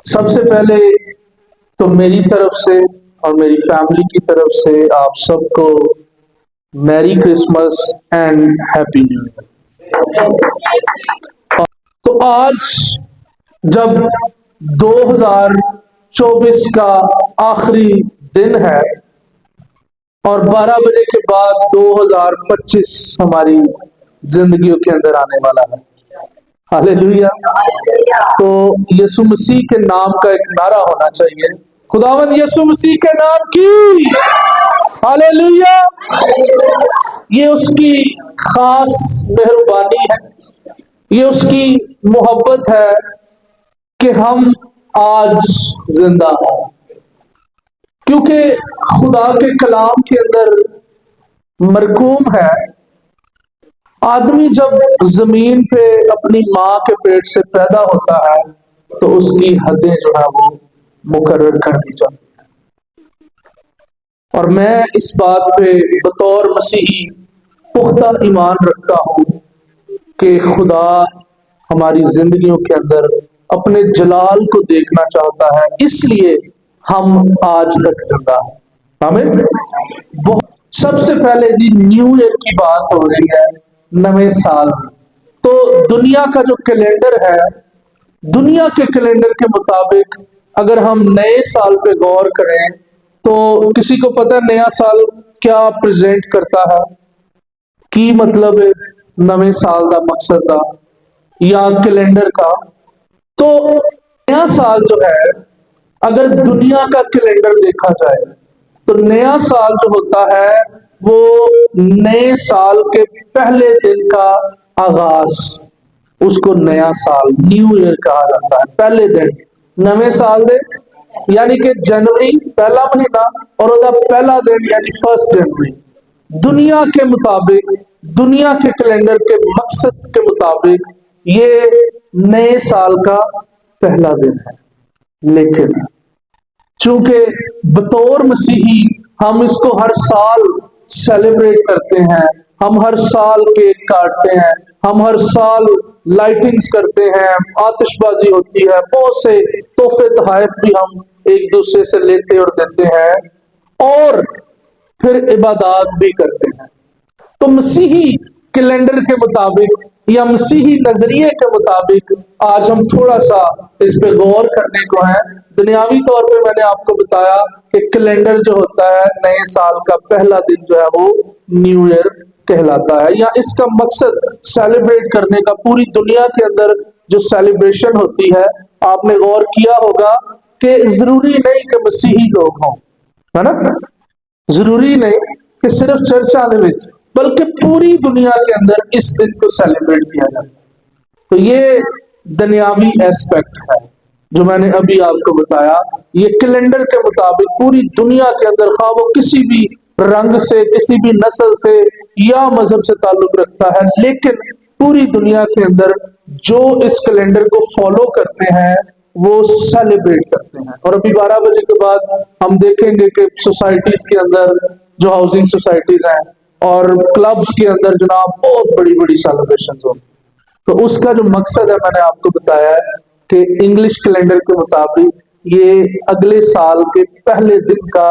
سب سے پہلے تو میری طرف سے اور میری فیملی کی طرف سے آپ سب کو merry Christmas and happy new year. تو آج جب 2024 کا آخری دن ہے اور 12 بجے کے بعد 2025 ہماری زندگیوں کے اندر آنے والا ہے، ہاللیلویا۔ تو یسوع مسیح کے نام کا ایک نعرہ ہونا چاہیے، خداوند یسوع مسیح کے نام کی ہاللیلویا۔ یہ اس کی خاص مہربانی ہے، یہ اس کی محبت ہے کہ ہم آج زندہ ہیں، کیونکہ خدا کے کلام کے اندر مرقوم ہے آدمی جب زمین پہ اپنی ماں کے پیٹ سے پیدا ہوتا ہے تو اس کی حدیں جو ہے وہ مقرر کر دی جاتی ہیں، اور میں اس بات پہ بطور مسیحی پختہ ایمان رکھتا ہوں کہ خدا ہماری زندگیوں کے اندر اپنے جلال کو دیکھنا چاہتا ہے، اس لیے ہم آج تک زندہ ہیں، آمین۔ سب سے پہلے جی نیو ایئر کی بات ہو رہی ہے، نئے سال۔ تو دنیا کا جو کیلنڈر ہے، دنیا کے کیلنڈر کے مطابق اگر ہم نئے سال پہ غور کریں تو کسی کو پتہ ہے نیا سال کیا پریزنٹ کرتا ہے، کی مطلب نئے سال کا مقصد تھا یا کیلنڈر کا؟ تو نیا سال جو ہے اگر دنیا کا کیلنڈر دیکھا جائے تو نیا سال جو ہوتا ہے وہ نئے سال کے پہلے دن کا آغاز، اس کو نیا سال نیو ایئر کہا جاتا ہے۔ پہلے دن نئے سال دے یعنی کہ جنوری پہلا مہینہ اور وہ پہلا دن یعنی 1 جنوری دنیا کے مطابق، دنیا کے کیلنڈر کے مقصد کے مطابق یہ نئے سال کا پہلا دن ہے۔ لیکن چونکہ بطور مسیحی ہم اس کو ہر سال سیلیبریٹ کرتے ہیں، ہم ہر سال کیک کاٹتے ہیں، ہم ہر سال لائٹنگز کرتے ہیں، آتش بازی ہوتی ہے، بہت سے تحفے تحائف بھی ہم ایک دوسرے سے لیتے اور دیتے ہیں اور پھر عبادات بھی کرتے ہیں۔ تو مسیحی کیلنڈر کے مطابق یا مسیحی نظریے کے مطابق آج ہم تھوڑا سا اس پہ غور کرنے کو ہے۔ دنیاوی طور پہ میں نے آپ کو بتایا کہ کیلنڈر جو ہوتا ہے نئے سال کا پہلا دن جو ہے وہ نیو ایئر کہلاتا ہے، یا اس کا مقصد سیلیبریٹ کرنے کا پوری دنیا کے اندر جو سیلیبریشن ہوتی ہے۔ آپ نے غور کیا ہوگا کہ ضروری نہیں کہ مسیحی لوگ ہوں، ہے نا، ضروری نہیں کہ صرف چرچ آنے میں، بلکہ پوری دنیا کے اندر اس دن کو سیلیبریٹ کیا جاتا ہے۔ تو یہ دنیاوی ایسپیکٹ ہے جو میں نے ابھی آپ کو بتایا۔ یہ کیلنڈر کے مطابق پوری دنیا کے اندر خواہ وہ کسی بھی رنگ سے، کسی بھی نسل سے یا مذہب سے تعلق رکھتا ہے، لیکن پوری دنیا کے اندر جو اس کیلنڈر کو فالو کرتے ہیں وہ سیلیبریٹ کرتے ہیں۔ اور ابھی 12 بجے کے بعد ہم دیکھیں گے کہ سوسائٹیز کے اندر جو ہاؤسنگ سوسائٹیز ہیں اور کلبز کے اندر جناب بہت بڑی بڑی سیلیبریشنز ہوتی ہیں۔ تو اس کا جو مقصد ہے میں نے آپ کو بتایا ہے کہ انگلش کیلنڈر کے مطابق یہ اگلے سال کے پہلے دن کا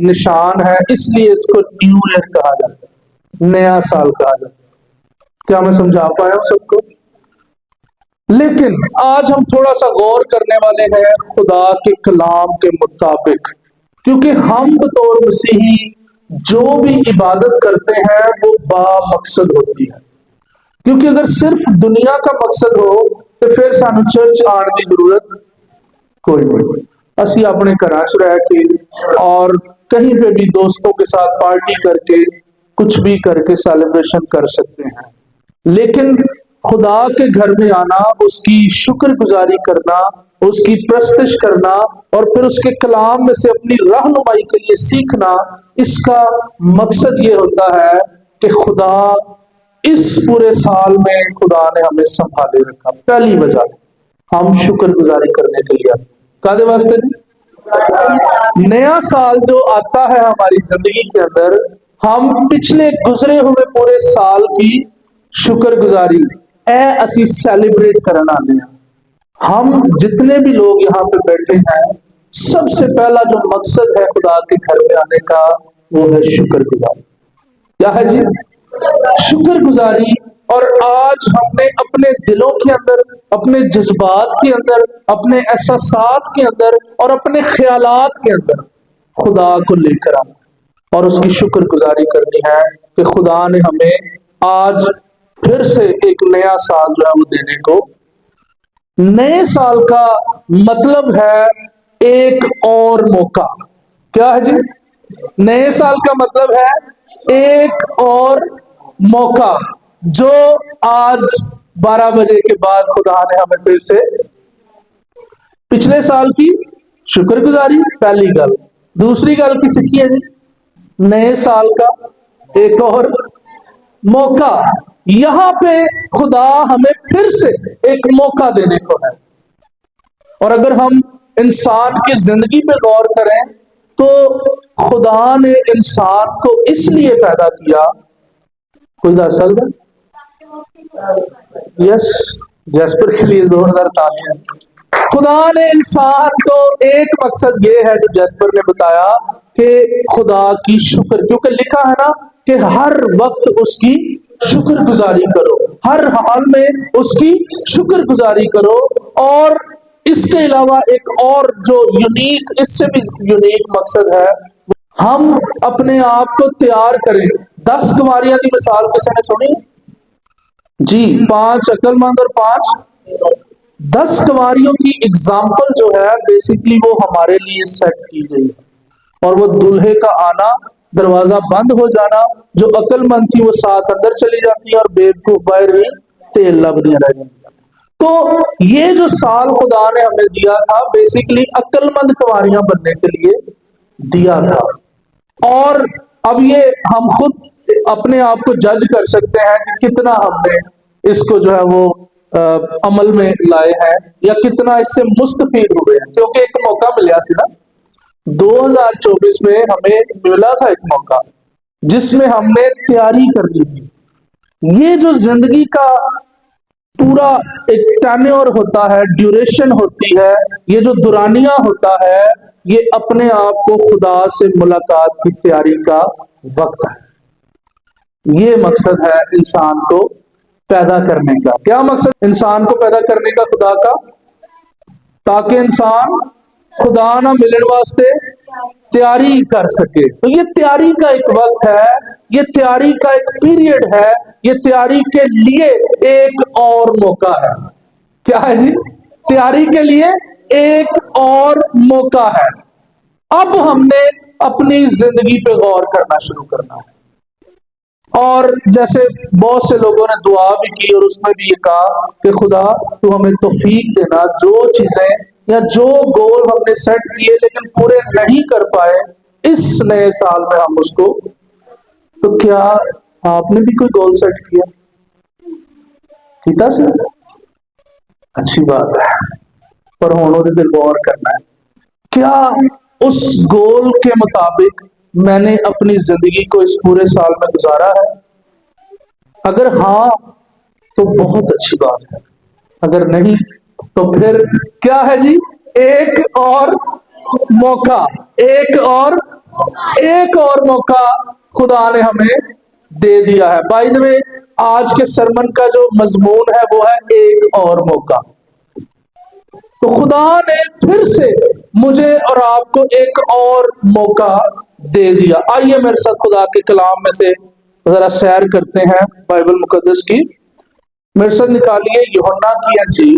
نشان ہے، اس لیے اس کو نیو ایئر کہا جاتا ہے، نیا سال کہا جاتا ہے۔ کیا میں سمجھا پایا ہوں سب کو؟ لیکن آج ہم تھوڑا سا غور کرنے والے ہیں خدا کے کلام کے مطابق، کیونکہ ہم بطور مسیحی جو بھی عبادت کرتے ہیں وہ با مقصد ہوتی ہے، کیونکہ اگر صرف دنیا کا مقصد ہو تو پھر سانو چرچ آنے کی ضرورت کوئی نہیں۔ اسی اپنے گھراں چ رہ کے اور کہیں پہ بھی دوستوں کے ساتھ پارٹی کر کے کچھ بھی کر کے سیلیبریشن کر سکتے ہیں، لیکن خدا کے گھر میں آنا، اس کی شکر گزاری کرنا، اس کی پرستش کرنا اور پھر اس کے کلام میں سے اپنی رہنمائی کے لیے سیکھنا، اس کا مقصد یہ ہوتا ہے کہ خدا اس پورے سال میں خدا نے ہمیں سنبھالے رکھا۔ پہلی وجہ ہم شکر گزاری کرنے کے لیے کادے واسطے نہیں؟ نیا سال جو آتا ہے ہماری زندگی کے اندر، ہم پچھلے گزرے ہوئے پورے سال کی شکر گزاری اے اسی سیلیبریٹ کرنا آنے ہیں۔ ہم جتنے بھی لوگ یہاں پہ بیٹھے ہیں، سب سے پہلا جو مقصد ہے خدا کے گھر میں آنے کا، وہ ہے شکر گزاری۔ کیا ہے جی؟ شکر گزاری۔ اور آج ہم نے اپنے دلوں کے اندر، اپنے جذبات کے اندر، اپنے احساسات کے اندر اور اپنے خیالات کے اندر خدا کو لے کر آنا اور اس کی شکر گزاری کرنی ہے کہ خدا نے ہمیں آج پھر سے ایک نیا سال جو ہے وہ دینے کو۔ نئے سال کا مطلب ہے ایک اور موقع۔ کیا ہے جی؟ نئے سال کا مطلب ہے ایک اور موقع، جو آج 12 بجے کے بعد خدا نے ہمیں پھر سے پچھلے سال کی شکر گزاری، پہلی گل۔ دوسری گل کی سیکھی ہے جی، نئے سال کا ایک اور موقع۔ یہاں پہ خدا ہمیں پھر سے ایک موقع دینے کو ہے۔ اور اگر ہم انسان کی زندگی پہ غور کریں تو خدا نے انسان کو اس لیے پیدا کیا، کوئی دس سکتا ہے؟ یس، جیسپر کے لیے زوردار تالیاں۔ خدا نے انسان کو ایک مقصد یہ ہے جو جیسپر نے بتایا کہ خدا کی شکر، کیونکہ لکھا ہے نا کہ ہر وقت اس کی شکر گزاری کرو، ہر حال میں اس کی شکر گزاری کرو۔ اور اس کے علاوہ ایک اور جو یونیک، اس سے بھی یونیک مقصد ہے، ہم اپنے آپ کو تیار کریں۔ 10 کنواریاں کی مثال کسی نے سنی جی؟ 5 عقل مند اور 5 10 کنواریوں کی اگزامپل جو ہے بیسیکلی وہ ہمارے لیے سیٹ کی گئی ہے، اور وہ دولہے کا آنا، دروازہ بند ہو جانا، جو عقل مند تھی وہ ساتھ اندر چلی جاتی ہے اور بیوقوف باہر ہی تیل لبدیاں رہ جاتی۔ تو یہ جو سال خدا نے ہمیں دیا تھا بیسیکلی عقل مند کنواریاں بننے کے لیے دیا تھا۔ اور اب یہ ہم خود اپنے آپ کو جج کر سکتے ہیں کہ کتنا ہم نے اس کو جو ہے وہ عمل میں لائے ہیں یا کتنا اس سے مستفید ہوئے ہیں، کیونکہ ایک موقع ملیا سی نا 2024 میں، ہمیں ملا تھا ایک موقع جس میں ہم نے تیاری کرنی تھی۔ یہ جو زندگی کا پورا ایک ٹینیور ہوتا ہے، ڈیوریشن ہوتی ہے، یہ جو دورانیہ ہوتا ہے، یہ اپنے آپ کو خدا سے ملاقات کی تیاری کا وقت ہے۔ یہ مقصد ہے انسان کو پیدا کرنے کا۔ کیا مقصد انسان کو پیدا کرنے کا خدا کا؟ تاکہ انسان خدا نہ ملن واسطے تیاری کر سکے۔ تو یہ تیاری کا ایک وقت ہے، یہ تیاری کا ایک پیریڈ ہے، یہ تیاری کے لیے ایک اور موقع ہے۔ کیا ہے جی؟ تیاری کے لیے ایک اور موقع ہے۔ اب ہم نے اپنی زندگی پہ غور کرنا شروع کرنا ہے، اور جیسے بہت سے لوگوں نے دعا بھی کی اور اس میں بھی یہ کہا کہ خدا تو ہمیں توفیق دینا، جو چیزیں یا جو گول ہم نے سیٹ کیے لیکن پورے نہیں کر پائے اس نئے سال میں ہم اس کو۔ تو کیا آپ نے بھی کوئی گول سیٹ کیا؟ کیتا سر؟ اچھی بات ہے، پر ہونوں دے دل غور کرنا ہے، کیا اس گول کے مطابق میں نے اپنی زندگی کو اس پورے سال میں گزارا ہے؟ اگر ہاں تو بہت اچھی بات ہے، اگر نہیں تو پھر کیا ہے جی؟ ایک اور موقع، ایک اور موقع خدا نے ہمیں دے دیا ہے۔ بائی دا وے، آج کے سرمن کا جو مضمون ہے وہ ہے ایک اور موقع۔ تو خدا نے پھر سے مجھے اور آپ کو ایک اور موقع دے دیا۔ آئیے میرے ساتھ خدا کے کلام میں سے ذرا سیر کرتے ہیں بائبل مقدس کی۔ میرے ساتھ نکالیے یوحنا کی انجیل،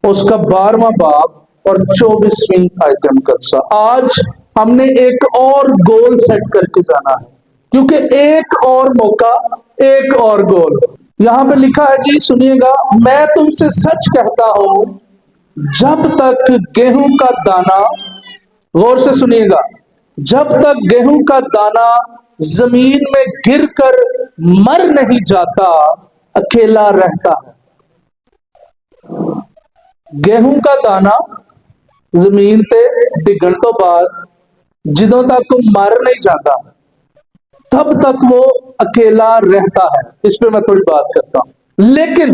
اس کا 12واں باب اور 24ویں آیت مقدسہ۔ آج ہم نے ایک اور گول سیٹ کر کے جانا ہے، کیونکہ ایک اور موقع، ایک اور گول۔ یہاں پہ لکھا ہے جی، سنیے گا، میں تم سے سچ کہتا ہوں جب تک گیہوں کا دانہ، غور سے سنیے گا، جب تک گیہوں کا دانہ زمین میں گر کر مر نہیں جاتا اکیلا رہتا ہے۔ گیہوں کا دانہ زمین تے ڈگن تو بعد جدوں تک وہ مر نہیں جاتا تب تک وہ اکیلا رہتا ہے۔ اس پہ میں تھوڑی بات کرتا ہوں۔ لیکن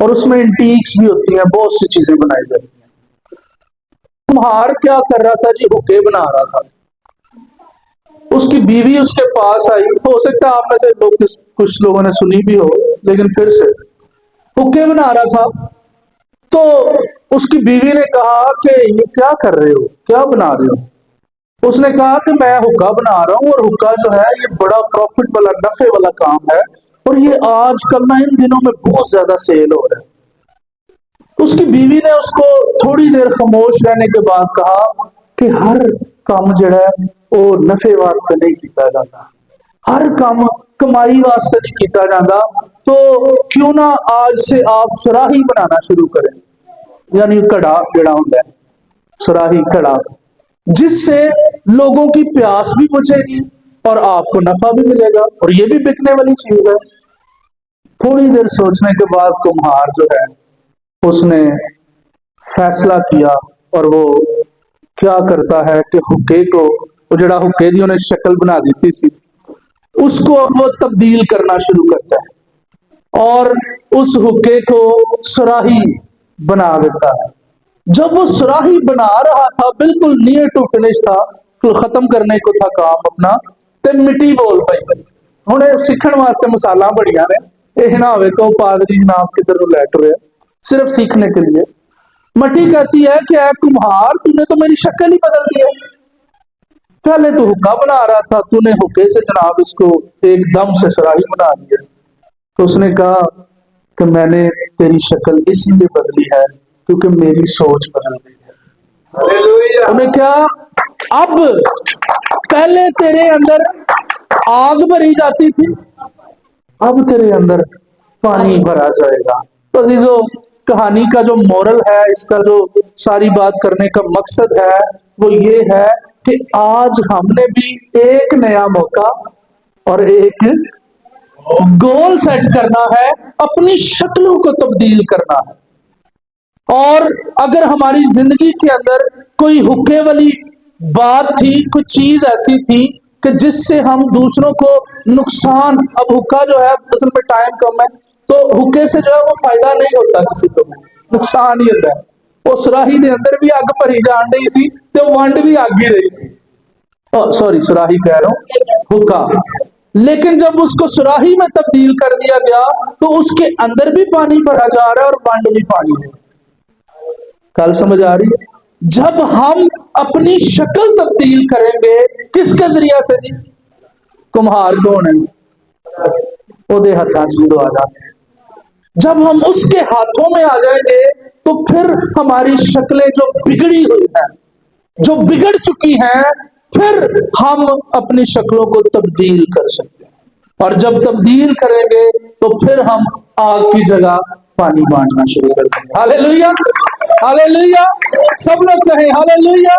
اور اس میں انٹیکس بھی ہوتی ہیں، بہت سی چیزیں بنائی جاتی ہیں۔ کمہار کیا کر رہا تھا جی؟ حقے بنا رہا تھا۔ اس کی بیوی اس کے پاس آئی، ہو سکتا ہے آپ میں سے کچھ لوگوں نے سنی بھی ہو، لیکن پھر سے حقے بنا رہا تھا۔ تو اس کی بیوی نے کہا کہ یہ کیا کر رہے ہو، کیا بنا رہے ہو؟ اس نے کہا کہ میں حقہ بنا رہا ہوں، اور حقہ جو ہے یہ بڑا پروفٹ والا، نفع والا کام ہے، اور یہ آج کل نا ان دنوں میں بہت زیادہ سیل ہو رہا ہے۔ اس کی بیوی نے اس کو تھوڑی دیر خاموش رہنے کے بعد کہا کہ ہر کام جڑا ہے وہ نفع واسطے نہیں کیتا جاتا، ہر کام کمائی واسطے نہیں کیتا جاتا، تو کیوں نہ آج سے آپ سراہی بنانا شروع کریں، یعنی کڑا جڑا ہوتا ہے، سراہی کڑا، جس سے لوگوں کی پیاس بھی بجھے گی اور آپ کو نفع بھی ملے گا، اور یہ بھی بکنے والی چیز ہے۔ تھوڑی دیر سوچنے کے بعد کمہار جو ہے اس نے فیصلہ کیا، اور وہ کیا کرتا ہے کہ حقے کو، وہ جڑا حقے دی انہیں شکل بنا دیتی سی، اس کو اب وہ تبدیل کرنا شروع کرتا ہے اور اس حقے کو سراہی بنا دیتا ہے۔ جب وہ سراہی بنا رہا تھا، بالکل نیئر ٹو فنش تھا، تو ختم کرنے کو تھا کام اپنا، تے مٹی بول پئی۔ ہن سیکھن واسطے مثالاں بڑیاں نے، یہ نہ ہوئے کہ پادری جناب کدھر لیٹ رہے، صرف سیکھنے کے لیے۔ مٹی کہتی ہے کہ اے کمہار، تو نے تو میری شکل ہی بدل دی ہے، پہلے تو حقہ بنا رہا تھا، تو نے حقے سے جناب اس کو ایک دم سے سراہی بنا دیا۔ تو اس نے کہا کہ میں نے تیری شکل اسی لیے بدلی ہے کیونکہ میری سوچ بدل گئی ہے۔ انہوں نے کہا اب پہلے تیرے اندر آگ بھری جاتی تھی، اب تیرے اندر پانی بھرا جائے گا۔ تو عزیزو، کہانی کا جو مورل ہے، اس کا جو ساری بات کرنے کا مقصد ہے، وہ یہ ہے کہ آج ہم نے بھی ایک نیا موقع اور ایک گول سیٹ کرنا ہے، اپنی شکلوں کو تبدیل کرنا ہے۔ اور اگر ہماری زندگی کے اندر کوئی حقے والی بات تھی، کوئی چیز ایسی تھی کہ جس سے ہم دوسروں کو نقصان، اب حقہ جو ہے اصل میں ٹائم کم ہے، تو حقے سے جو ہے وہ فائدہ نہیں ہوتا، کسی کو نقصان ہی ہوتا ہے۔ وہ سراہی دے اندر بھی اگ بھری جان رہی سی، تو ونڈ بھی اگ ہی رہی سی، سوری سراہی کہہ رہا ہوں، حقہ۔ لیکن جب اس کو سراہی میں تبدیل کر دیا گیا تو اس کے اندر بھی پانی بھرا جا رہا ہے اور ونڈ بھی پانی ہے۔ کل سمجھ آ رہی ہے؟ جب ہم اپنی شکل تبدیل کریں گے، کس کے ذریعے سے جی؟ کمہار کون ہے؟ وہ دے ہاتھاں سے دو آ جاتے ہیں۔ جب ہم اس کے ہاتھوں میں آ جائیں گے تو پھر ہماری شکلیں جو بگڑی ہوئی ہیں، جو بگڑ چکی ہیں، پھر ہم اپنی شکلوں کو تبدیل کر سکتے ہیں، اور جب تبدیل کریں گے تو پھر ہم آگ کی جگہ پانی بانٹنا شروع کر دیں گے۔ ہاللیلویہ، ہاللیلویہ، سب لوگ کہیں ہاللیلویہ۔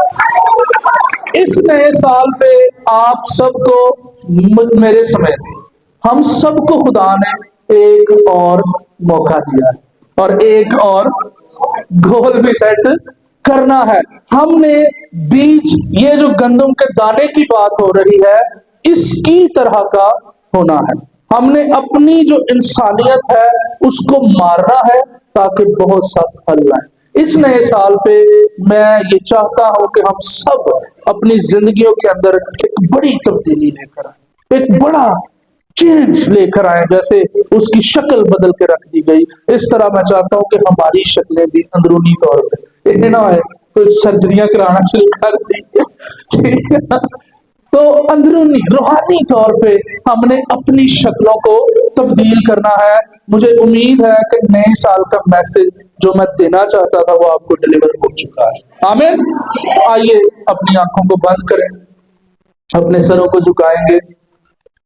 اس نئے سال پہ آپ سب کو، میرے سمیت ہم سب کو خدا نے ایک اور موقع دیا ہے، اور ایک اور گول بھی سیٹ کرنا ہے۔ ہم نے بیج، یہ جو گندم کے دانے کی بات ہو رہی ہے، اس کی طرح کا ہونا ہے۔ ہم نے اپنی جو انسانیت ہے اس کو مارنا ہے تاکہ بہت سا پھل لائیں۔ اس نئے سال پہ میں یہ چاہتا ہوں کہ ہم سب اپنی زندگیوں کے اندر ایک بڑی تبدیلی لے کر آئیں، ایک بڑا چینج لے کر آئیں، جیسے اس کی شکل بدل کے رکھ دی گئی، اس طرح میں چاہتا ہوں کہ ہماری شکلیں بھی اندرونی طور پہ، یہ نہ ہے کوئی سرجریاں کرانا شروع کر دی، ٹھیک ہے؟ تو اندرونی روحانی طور پہ ہم نے اپنی شکلوں کو تبدیل کرنا ہے۔ مجھے امید ہے کہ نئے سال کا میسج جو میں دینا چاہتا تھا وہ آپ کو ڈیلیور ہو چکا ہے۔ آمین۔ آئیے اپنی آنکھوں کو بند کریں، اپنے سروں کو جھکائیں گے۔